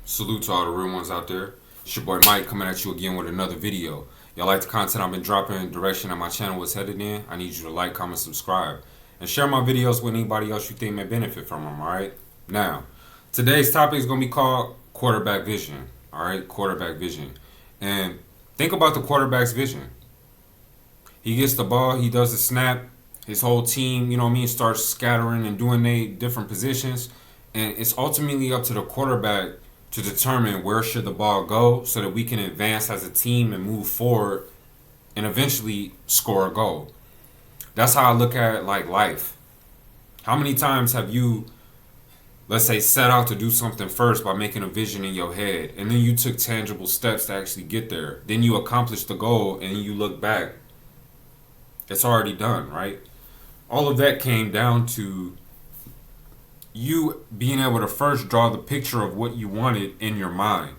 Salute to all the real ones out there. It's your boy Mike coming at you again with another video. Y'all like the content I've been dropping, direction that my channel was headed in? I need you to like, comment, subscribe, and share my videos with anybody else you think may benefit from them, alright? Now, today's topic is going to be called quarterback vision, alright? Quarterback vision. And think about the quarterback's vision. He gets the ball, he does the snap, his whole team, starts scattering and doing their different positions. And it's ultimately up to the quarterback to determine where should the ball go so that we can advance as a team and move forward and eventually score a goal. That's how I look at like life. How many times have you, let's say, set out to do something first by making a vision in your head, and then you took tangible steps to actually get there. Then you accomplished the goal and you look back. It's already done, right? All of that came down to you being able to first draw the picture of what you wanted in your mind.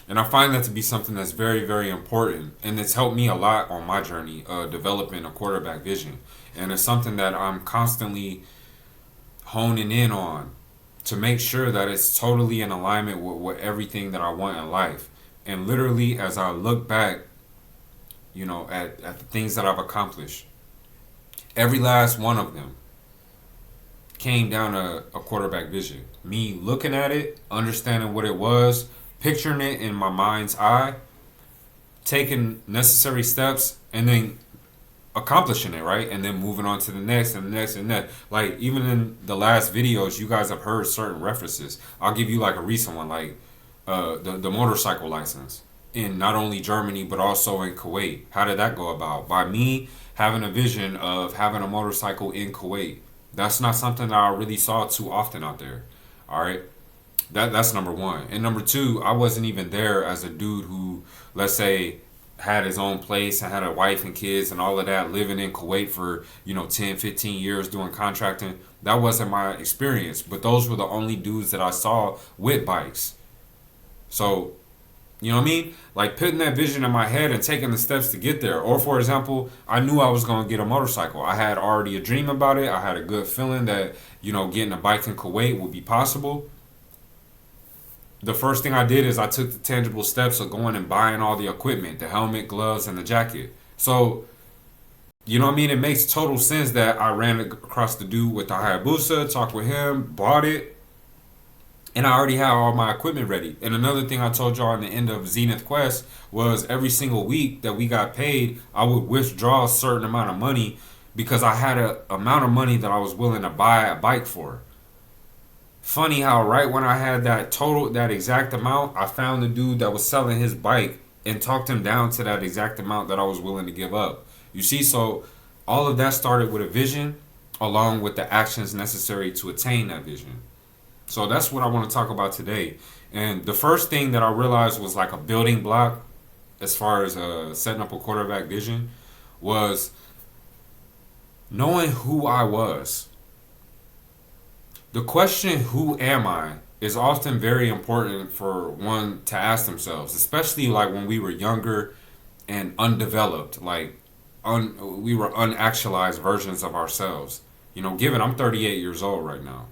And I find that to be something that's very, very important. And it's helped me a lot on my journey developing a quarterback vision. And it's something that I'm constantly honing in on to make sure that it's totally in alignment with everything that I want in life. And literally, as I look back, at the things that I've accomplished, every last one of them came down to a quarterback vision. Me looking at it, understanding what it was, picturing it in my mind's eye, taking necessary steps, and then accomplishing it, right? And then moving on to the next and the next and that. Like, even in the last videos, you guys have heard certain references. I'll give you like a recent one, like the motorcycle license in not only Germany, but also in Kuwait. How did that go about? By me having a vision of having a motorcycle in Kuwait. That's not something that I really saw too often out there. All right. That's number one. And number two, I wasn't even there as a dude who, let's say, had his own place and had a wife and kids and all of that, living in Kuwait for, 10, 15 years doing contracting. That wasn't my experience. But those were the only dudes that I saw with bikes. So, you know what I mean? Like putting that vision in my head and taking the steps to get there. Or for example, I knew I was going to get a motorcycle. I had already a dream about it. I had a good feeling that, getting a bike in Kuwait would be possible. The first thing I did is I took the tangible steps of going and buying all the equipment, the helmet, gloves, and the jacket. So, you know what I mean? It makes total sense that I ran across the dude with the Hayabusa, talked with him, bought it. And I already had all my equipment ready. And another thing I told y'all in the end of Zenith Quest was every single week that we got paid, I would withdraw a certain amount of money because I had an amount of money that I was willing to buy a bike for. Funny how right when I had that exact amount, I found the dude that was selling his bike and talked him down to that exact amount that I was willing to give up. You see, so all of that started with a vision along with the actions necessary to attain that vision. So that's what I want to talk about today. And the first thing that I realized was like a building block as far as setting up a quarterback vision was knowing who I was. The question, who am I, is often very important for one to ask themselves, especially like when we were younger and undeveloped, like we were unactualized versions of ourselves. Given I'm 38 years old right now.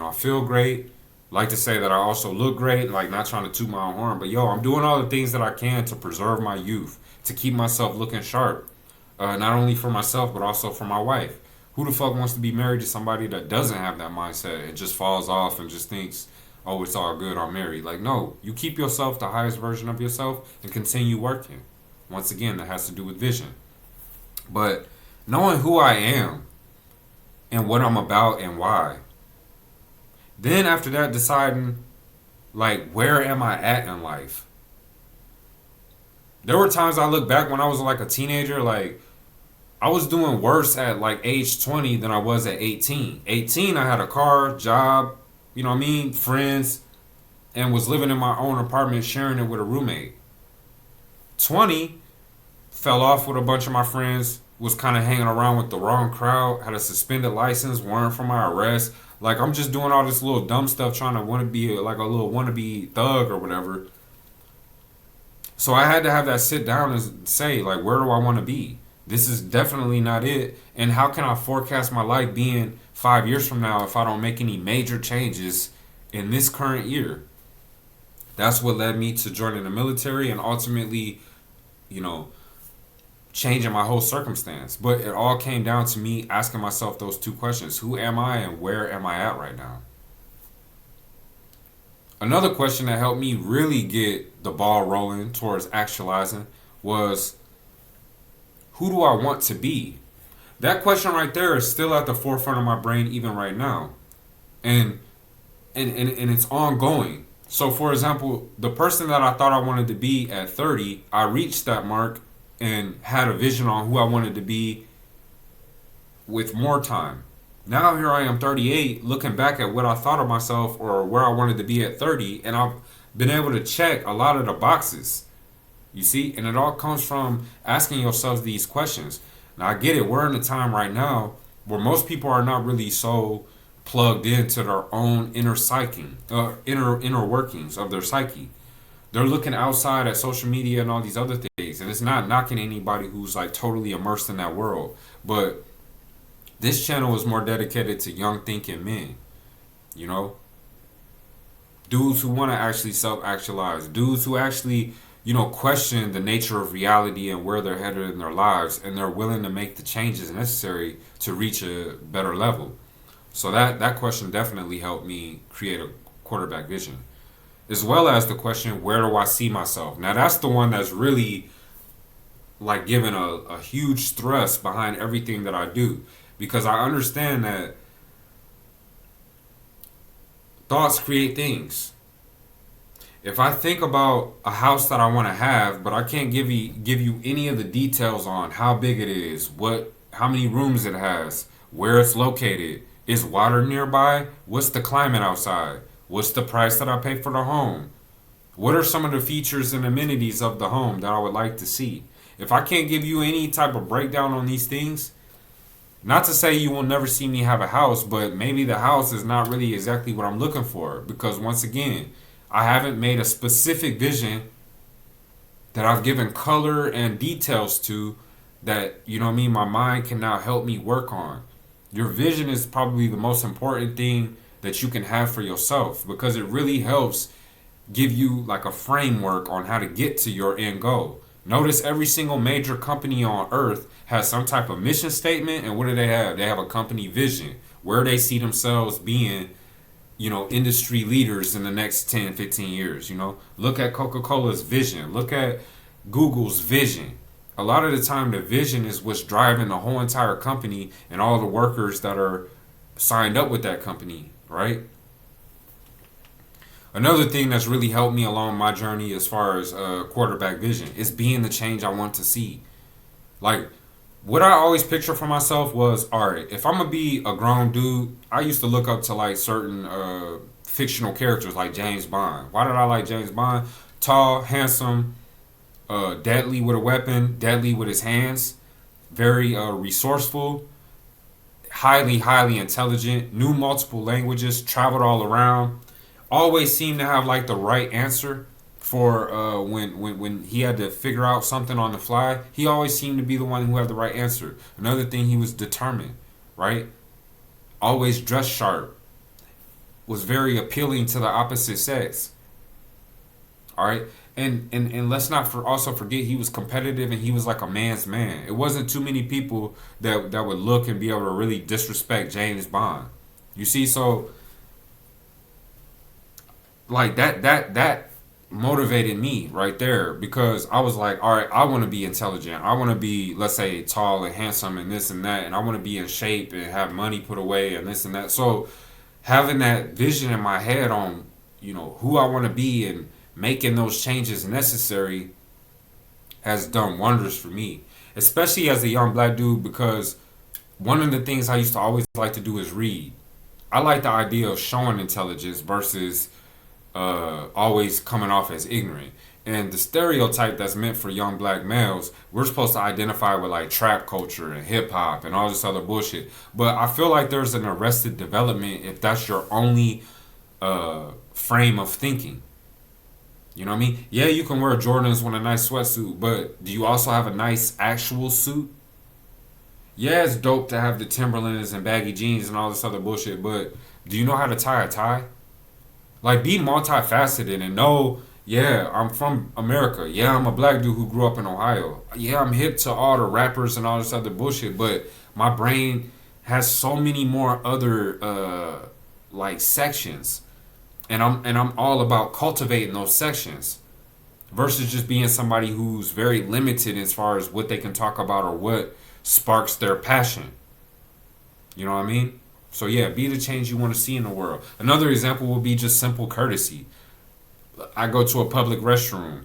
I feel great. Like to say that I also look great, like not trying to toot my own horn, but I'm doing all the things that I can to preserve my youth, to keep myself looking sharp, not only for myself, but also for my wife. Who the fuck wants to be married to somebody that doesn't have that mindset and just falls off and just thinks, oh, it's all good, I'm married? Like, no, you keep yourself the highest version of yourself and continue working. Once again, that has to do with vision. But knowing who I am and what I'm about and why. Then after that, deciding, like, where am I at in life? There were times I look back when I was like a teenager, like, I was doing worse at like age 20 than I was at 18. 18, I had a car, job, friends, and was living in my own apartment, sharing it with a roommate. 20, fell off with a bunch of my friends, was kind of hanging around with the wrong crowd, had a suspended license, warrant for my arrest. Like, I'm just doing all this little dumb stuff trying to want to be like a little wannabe thug or whatever. So I had to have that sit down and say, like, where do I want to be? This is definitely not it. And how can I forecast my life being 5 years from now if I don't make any major changes in this current year? That's what led me to joining the military and ultimately, you know, changing my whole circumstance. But it all came down to me asking myself those two questions: who am I and where am I at right now? Another question that helped me really get the ball rolling towards actualizing was, who do I want to be? That question right there is still at the forefront of my brain even right now. And and it's ongoing. So for example, the person that I thought I wanted to be at 30, I reached that mark and had a vision on who I wanted to be with more time. Now here I am 38 looking back at what I thought of myself or where I wanted to be at 30, and I've been able to check a lot of the boxes. You see, and it all comes from asking yourselves these questions. Now I get it, we're in a time right now where most people are not really so plugged into their own inner psyche, inner workings of their psyche. They're looking outside at social media and all these other things, and it's not knocking anybody who's like totally immersed in that world. But this channel is more dedicated to young thinking men, you know, dudes who want to actually self-actualize, dudes who actually, question the nature of reality and where they're headed in their lives, and they're willing to make the changes necessary to reach a better level. So that question definitely helped me create a quarterback vision, as well as the question, where do I see myself? Now that's the one that's really like giving a huge thrust behind everything that I do, because I understand that thoughts create things. If I think about a house that I want to have, but I can't give you any of the details on how big it is, how many rooms it has, where it's located, is water nearby, what's the climate outside, what's the price that I pay for the home, what are some of the features and amenities of the home that I would like to see. If I can't give you any type of breakdown on these things, not to say you will never see me have a house, but maybe the house is not really exactly what I'm looking for, because once again, I haven't made a specific vision that I've given color and details to, that, my mind can now help me work on. Your vision is probably the most important thing that you can have for yourself, because it really helps give you like a framework on how to get to your end goal. Notice every single major company on earth has some type of mission statement, and what do they have? They have a company vision, where they see themselves being, industry leaders in the next 10, 15 years. Look at Coca-Cola's vision, look at Google's vision. A lot of the time the vision is what's driving the whole entire company and all the workers that are signed up with that company, right? Another thing that's really helped me along my journey as far as quarterback vision is being the change I want to see. Like, what I always picture for myself was, all right, if I'm gonna be a grown dude, I used to look up to like certain fictional characters like James Bond. Why did I like James Bond? Tall, handsome, deadly with a weapon, deadly with his hands, very resourceful, highly intelligent, knew multiple languages, traveled all around, always seemed to have like the right answer for when he had to figure out something on the fly. He always seemed to be the one who had the right answer. Another thing, he was determined, right? Always dressed sharp, was very appealing to the opposite sex. All right, and let's not also forget, he was competitive and he was like a man's man. It wasn't too many people that would look and be able to really disrespect James Bond. You see, so like that motivated me right there, because I was like, all right, I want to be intelligent. I want to be, let's say, tall and handsome and this and that, and I want to be in shape and have money put away and this and that. So having that vision in my head on, who I want to be and making those changes necessary has done wonders for me, especially as a young black dude, because one of the things I used to always like to do is read. I like the idea of showing intelligence versus always coming off as ignorant. And the stereotype that's meant for young black males, we're supposed to identify with like trap culture and hip hop and all this other bullshit. But I feel like there's an arrested development if that's your only frame of thinking. You know what I mean? Yeah, you can wear Jordans with a nice sweatsuit, but do you also have a nice actual suit? Yeah, it's dope to have the Timberlands and baggy jeans and all this other bullshit, but do you know how to tie a tie? Like, be multifaceted and know, yeah, I'm from America. Yeah, I'm a black dude who grew up in Ohio. Yeah, I'm hip to all the rappers and all this other bullshit, but my brain has so many more other like sections, and I'm all about cultivating those sections versus just being somebody who's very limited as far as what they can talk about or what sparks their passion. You know what I mean? So yeah, be the change you want to see in the world. Another example would be just simple courtesy. I go to a public restroom.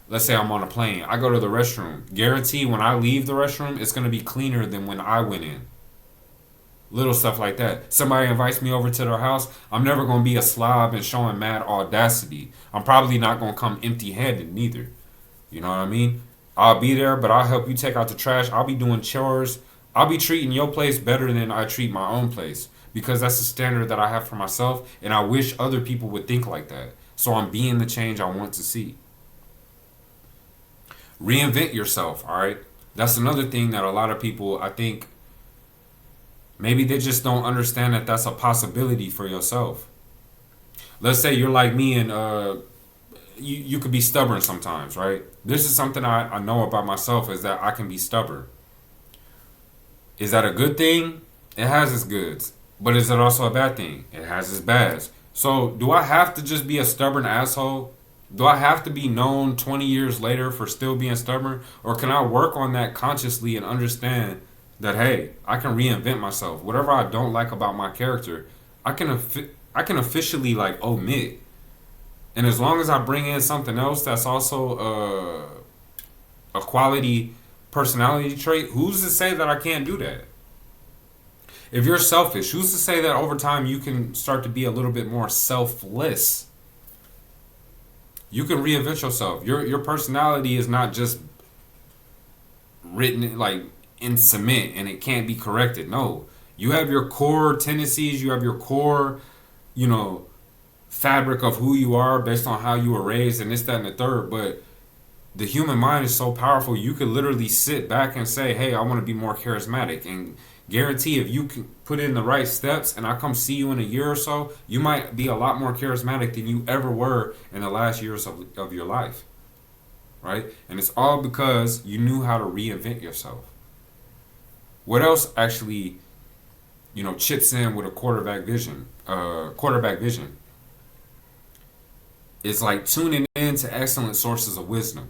Let's say I'm on a plane. I go to the restroom. Guarantee when I leave the restroom, it's going to be cleaner than when I went in. Little stuff like that. Somebody invites me over to their house. I'm never going to be a slob and showing mad audacity. I'm probably not going to come empty handed neither. You know what I mean? I'll be there, but I'll help you take out the trash. I'll be doing chores. I'll be treating your place better than I treat my own place because that's the standard that I have for myself, and I wish other people would think like that. So I'm being the change I want to see. Reinvent yourself, all right? That's another thing that a lot of people, I think, maybe they just don't understand that that's a possibility for yourself. Let's say you're like me and you could be stubborn sometimes, right? This is something I know about myself is that I can be stubborn. Is that a good thing? It has its goods. But is it also a bad thing? It has its bads. So do I have to just be a stubborn asshole? Do I have to be known 20 years later for still being stubborn? Or can I work on that consciously and understand that, hey, I can reinvent myself. Whatever I don't like about my character, I can officially like omit. And as long as I bring in something else that's also a quality personality trait, who's to say that I can't do that? If you're selfish, who's to say that over time you can start to be a little bit more selfless? You can reinvent yourself. Your personality is not just written like in cement and it can't be corrected. No. You have your core tendencies, you have your core, you know, fabric of who you are based on how you were raised and this, that, and the third. But the human mind is so powerful, you could literally sit back and say, hey, I want to be more charismatic. And guarantee if you can put in the right steps and I come see you in a year or so, you might be a lot more charismatic than you ever were in the last years of your life. Right? And it's all because you knew how to reinvent yourself. What else actually, you know, chips in with a quarterback vision? Quarterback vision. It's like tuning in to excellent sources of wisdom.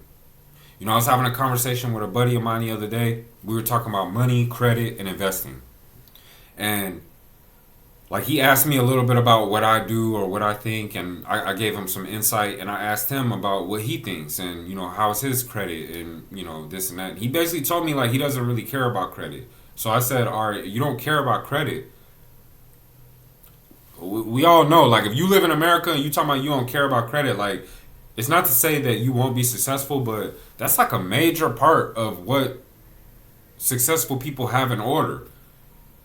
You know, I was having a conversation with a buddy of mine the other day. We were talking about money, credit, and investing. And like he asked me a little bit about what I do or what I think, and I gave him some insight, and I asked him about what he thinks and, you know, how's his credit and, you know, this and that. And he basically told me like he doesn't really care about credit. So I said, all right, you don't care about credit. We all know, like, if you live in America and you talking about you don't care about credit, like, it's not to say that you won't be successful, but that's like a major part of what successful people have in order.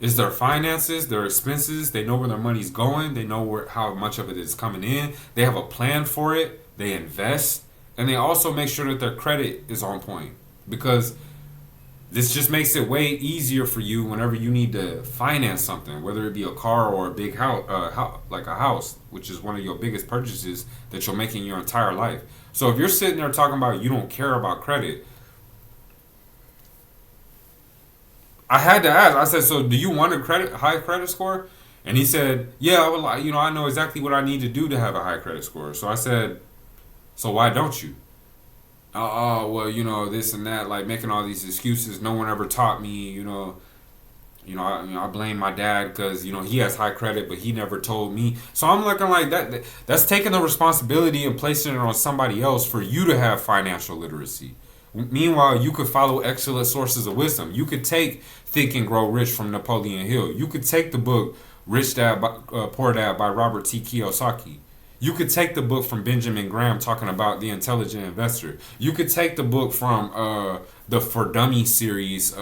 Is their finances, their expenses. They know where their money's going. They know how much of it is coming in. They have a plan for it. They invest. And they also make sure that their credit is on point. Because this just makes it way easier for you whenever you need to finance something, whether it be a car or a big house, like a house, which is one of your biggest purchases that you'll make in your entire life. So if you're sitting there talking about you don't care about credit, I had to ask. I said, so do you want a high credit score? And he said, yeah, I would like, you know, I know exactly what I need to do to have a high credit score. So I said, so why don't you? Oh, well, you know, this and that, like making all these excuses. No one ever taught me, I blame my dad because, you know, he has high credit, but he never told me. So I'm looking like that. That's taking the responsibility and placing it on somebody else for you to have financial literacy. Meanwhile, you could follow excellent sources of wisdom. You could take Think and Grow Rich from Napoleon Hill. You could take the book Rich Dad, Poor Dad by Robert T. Kiyosaki. You could take the book from Benjamin Graham talking about the intelligent investor. You could take the book from the For Dummies series,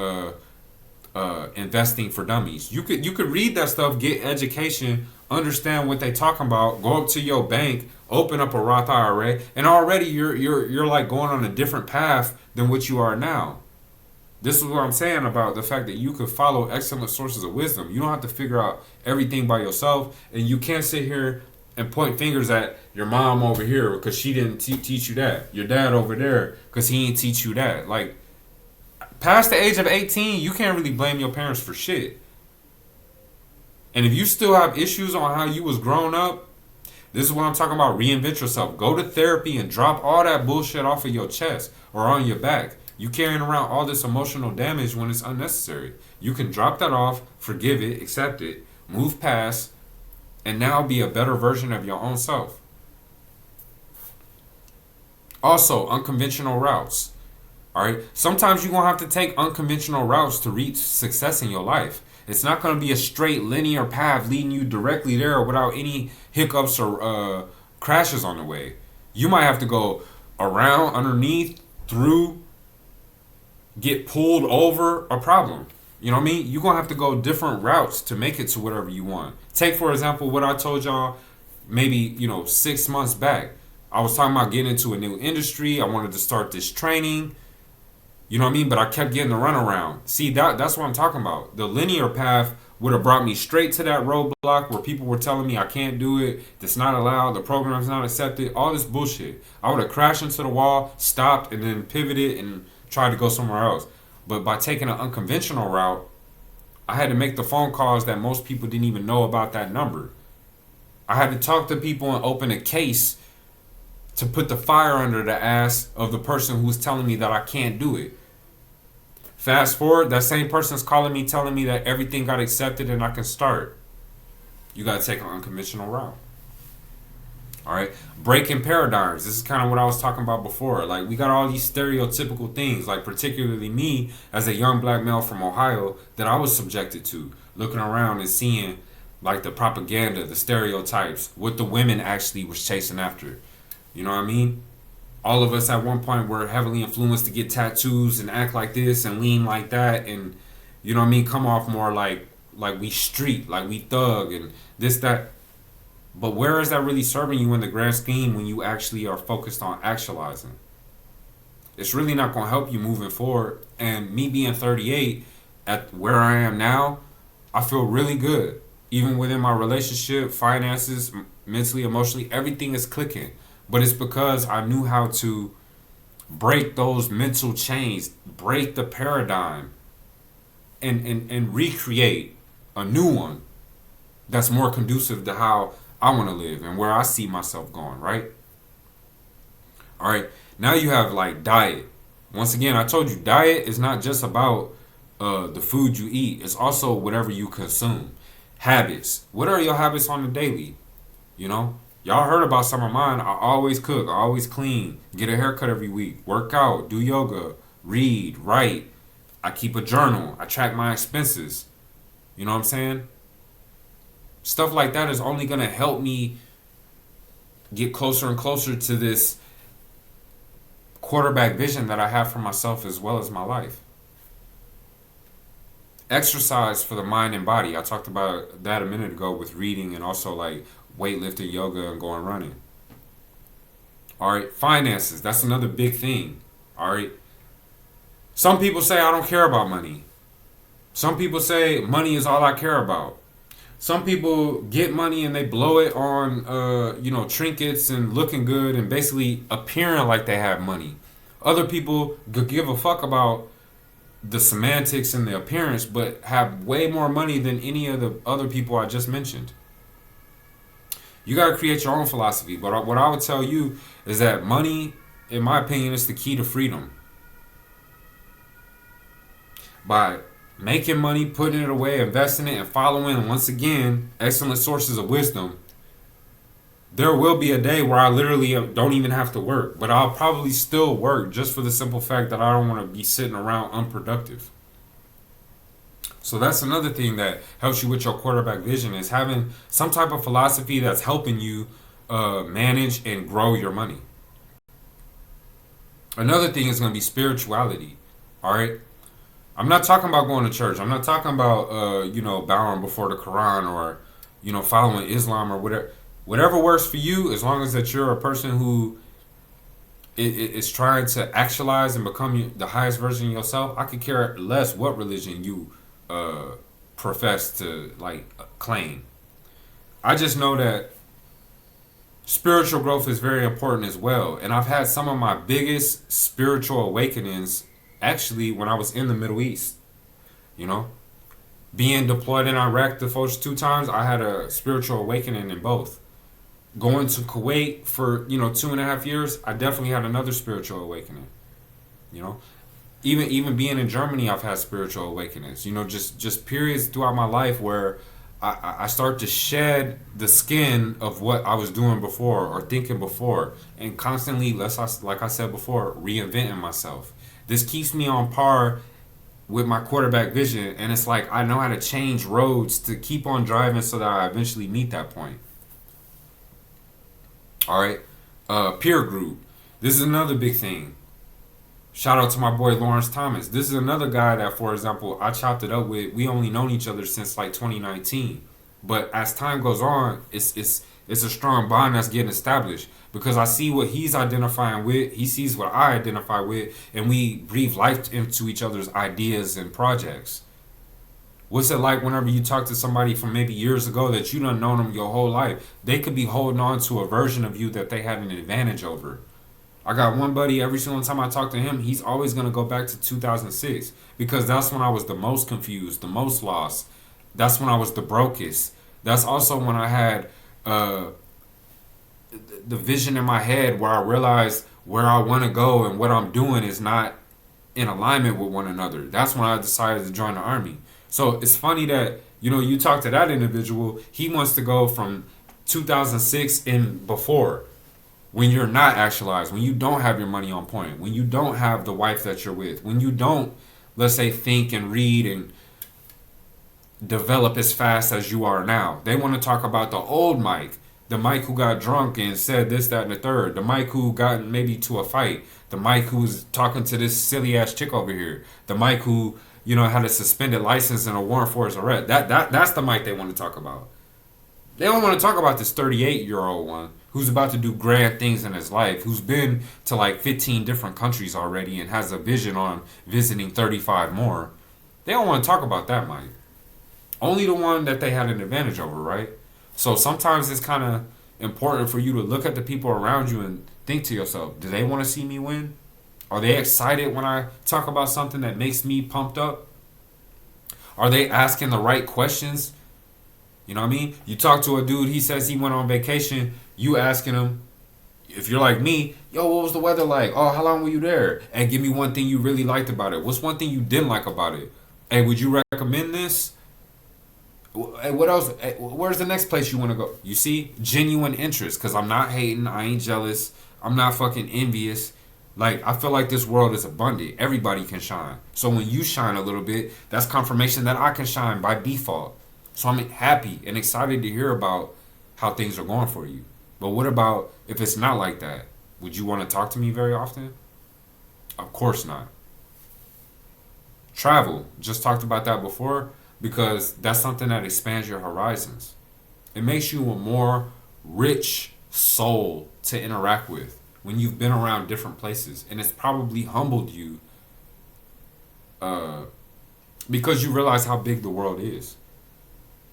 Investing for Dummies. You could read that stuff, get education, understand what they talking about, go up to your bank, open up a Roth IRA, and already you're like going on a different path than what you are now. This is what I'm saying about the fact that you could follow excellent sources of wisdom. You don't have to figure out everything by yourself, and you can't sit here and point fingers at your mom over here because she didn't teach you that. Your dad over there because he didn't teach you that. Like, past the age of 18, you can't really blame your parents for shit. And if you still have issues on how you was grown up, this is what I'm talking about. Reinvent yourself. Go to therapy and drop all that bullshit off of your chest or on your back. You carrying around all this emotional damage when it's unnecessary. You can drop that off, forgive it, accept it, move past, and now be a better version of your own self. Also, unconventional routes. All right. Sometimes you're going to have to take unconventional routes to reach success in your life. It's not going to be a straight linear path leading you directly there without any hiccups or crashes on the way. You might have to go around, underneath, through, get pulled over a problem. You know what I mean? You're going to have to go different routes to make it to whatever you want. Take, for example, what I told y'all maybe, 6 months back. I was talking about getting into a new industry. I wanted to start this training. You know what I mean? But I kept getting the runaround. See, that's what I'm talking about. The linear path would have brought me straight to that roadblock where people were telling me I can't do it, that's not allowed, the program's not accepted, all this bullshit. I would have crashed into the wall, stopped, and then pivoted and tried to go somewhere else. But by taking an unconventional route, I had to make the phone calls that most people didn't even know about that number. I had to talk to people and open a case to put the fire under the ass of the person who's telling me that I can't do it. Fast forward, that same person's calling me, telling me that everything got accepted and I can start. You got to take an unconventional route. All right. Breaking paradigms. This is kind of what I was talking about before. Like, we got all these stereotypical things, like particularly me as a young black male from Ohio, that I was subjected to. Looking around and seeing like the propaganda, the stereotypes, what the women actually was chasing after. You know what I mean? All of us at one point were heavily influenced to get tattoos and act like this and lean like that, and you know what I mean, come off more like we street, like we thug and this, that. But where is that really serving you in the grand scheme when you actually are focused on actualizing? It's really not going to help you moving forward. And me being 38 at where I am now, I feel really good. Even within my relationship, finances, mentally, emotionally, everything is clicking. But it's because I knew how to break those mental chains, break the paradigm, and recreate a new one that's more conducive to how I want to live and where I see myself going, right? All right, now you have like diet. Once again, I told you diet is not just about the food you eat. It's also whatever you consume. Habits. What are your habits on the daily? Y'all heard about some of mine. I always cook. I always clean. Get a haircut every week. Work out. Do yoga. Read. Write. I keep a journal. I track my expenses. You know what I'm saying? Stuff like that is only going to help me get closer and closer to this quarterback vision that I have for myself as well as my life. Exercise for the mind and body. I talked about that a minute ago with reading and also like weightlifting, yoga, and going running. All right, finances. That's another big thing. All right. Some people say I don't care about money. Some people say money is all I care about. Some people get money and they blow it on, trinkets and looking good and basically appearing like they have money. Other people give a fuck about the semantics and the appearance, but have way more money than any of the other people I just mentioned. You got to create your own philosophy. But what I would tell you is that money, in my opinion, is the key to freedom. By making money, putting it away, investing it, and following, once again, excellent sources of wisdom, there will be a day where I literally don't even have to work. But I'll probably still work just for the simple fact that I don't want to be sitting around unproductive. So that's another thing that helps you with your quarterback vision, is having some type of philosophy that's helping you manage and grow your money. Another thing is going to be spirituality. All right. I'm not talking about going to church. I'm not talking about, bowing before the Quran or, following Islam or whatever. Whatever works for you, as long as that you're a person who is trying to actualize and become the highest version of yourself. I could care less what religion you profess to claim. I just know that spiritual growth is very important as well. And I've had some of my biggest spiritual awakenings actually when I was in the Middle East. You know, being deployed in Iraq the first 2 times, I had a spiritual awakening in both. Going to Kuwait for 2.5 years, I definitely had another spiritual awakening. You know, even being in Germany, I've had spiritual awakenings. Just periods throughout my life where I start to shed the skin of what I was doing before or thinking before, and constantly, like I said before, reinventing myself. This keeps me on par with my quarterback vision, and it's like I know how to change roads to keep on driving so that I eventually meet that point. All right, peer group. This is another big thing. Shout out to my boy Lawrence Thomas. This is another guy that, for example, I chopped it up with. We only known each other since like 2019, but as time goes on, it's a strong bond that's getting established because I see what he's identifying with, he sees what I identify with, and we breathe life into each other's ideas and projects. What's it like whenever you talk to somebody from maybe years ago that you done known them your whole life? They could be holding on to a version of you that they had an advantage over. I got one buddy, every single time I talk to him, he's always going to go back to 2006 because that's when I was the most confused, the most lost. That's when I was the brokest. That's also when I had the vision in my head where I realized where I want to go and what I'm doing is not in alignment with one another. That's when I decided to join the army. So it's funny that, you talk to that individual, he wants to go from 2006 and before. When you're not actualized, when you don't have your money on point, when you don't have the wife that you're with, when you don't, let's say, think and read and develop as fast as you are now. They want to talk about the old Mike, the Mike who got drunk and said this, that, and the third, the Mike who got maybe to a fight, the Mike who was talking to this silly ass chick over here, the Mike who, had a suspended license and a warrant for his arrest. That's the Mike they want to talk about. They don't want to talk about this 38-year-old one who's about to do grand things in his life, who's been to like 15 different countries already and has a vision on visiting 35 more. They don't want to talk about that, Mike. Only the one that they had an advantage over, right? So sometimes it's kind of important for you to look at the people around you and think to yourself, do they want to see me win? Are they excited when I talk about something that makes me pumped up? Are they asking the right questions? You know what I mean? You talk to a dude, he says he went on vacation, you asking him, if you're like me, yo, what was the weather like? Oh, how long were you there? And give me one thing you really liked about it. What's one thing you didn't like about it? Hey, would you recommend this? Hey, what else? Hey, where's the next place you want to go? You see? Genuine interest. Because I'm not hating. I ain't jealous. I'm not fucking envious. Like, I feel like this world is abundant. Everybody can shine. So when you shine a little bit, that's confirmation that I can shine by default. So I'm happy and excited to hear about how things are going for you. But what about if it's not like that? Would you want to talk to me very often? Of course not. Travel. Just talked about that before because that's something that expands your horizons. It makes you a more rich soul to interact with when you've been around different places. And it's probably humbled you because you realize how big the world is.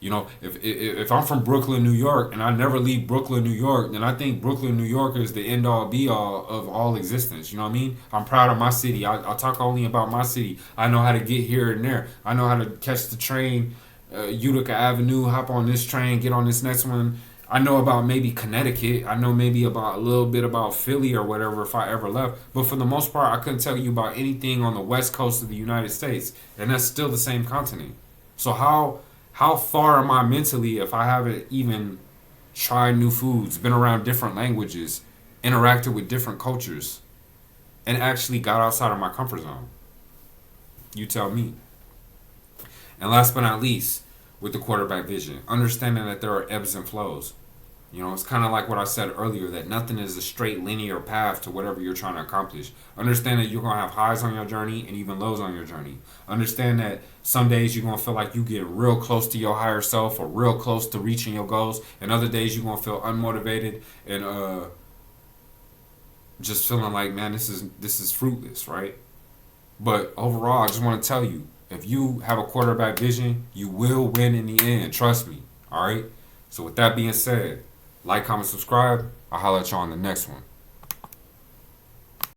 If I'm from Brooklyn, New York, and I never leave Brooklyn, New York, then I think Brooklyn, New York is the end all be all of all existence. You know what I mean? I'm proud of my city. I talk only about my city. I know how to get here and there. I know how to catch the train, Utica Avenue, hop on this train, get on this next one. I know about maybe Connecticut. I know maybe about a little bit about Philly or whatever if I ever left. But for the most part, I couldn't tell you about anything on the west coast of the United States. And that's still the same continent. So how far am I mentally if I haven't even tried new foods, been around different languages, interacted with different cultures, and actually got outside of my comfort zone? You tell me. And last but not least, with the quarterback vision, understanding that there are ebbs and flows. It's kind of like what I said earlier, that nothing is a straight linear path to whatever you're trying to accomplish. Understand that you're going to have highs on your journey and even lows on your journey. Understand that some days you're going to feel like you get real close to your higher self or real close to reaching your goals. And other days you're going to feel unmotivated and just feeling like, man, this is fruitless, right? But overall, I just want to tell you, if you have a quarterback vision, you will win in the end. Trust me, all right? So with that being said, Like, comment, subscribe. I'll holler at y'all on the next one.